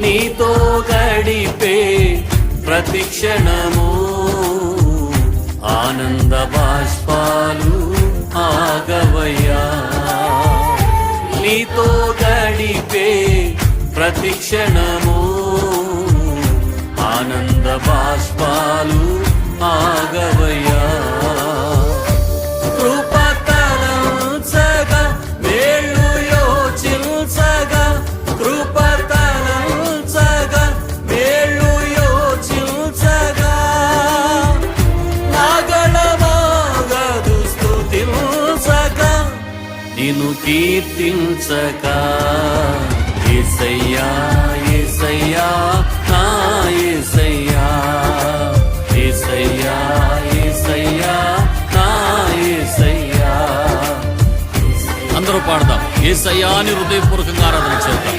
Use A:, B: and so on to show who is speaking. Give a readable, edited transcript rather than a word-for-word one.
A: నీతో గడిపే ప్రతి క్షణము ఆనంద బాష్పాలు ఆగవయ్యా. నీతో గడిపే ప్రతి క్షణము ఆనంద బాష్పాలు ఆగవయ్యా. కృపతలంచగా మేళ్ళు యోచించగా కృపతలంచగా మేళ్ళు యోచించగా నాగళమాగదు స్తుతించగా నిన్ను కీర్తించగా యేసయ్యా యేసయ్యా నా యేసయ్యా యేసయ్యా యేసయ్యా నా యేసయ్యా. అందరూ పాడదాం యేసయ్యా అని హృదయపూర్వకంగా ఆరాధన చేద్దాం.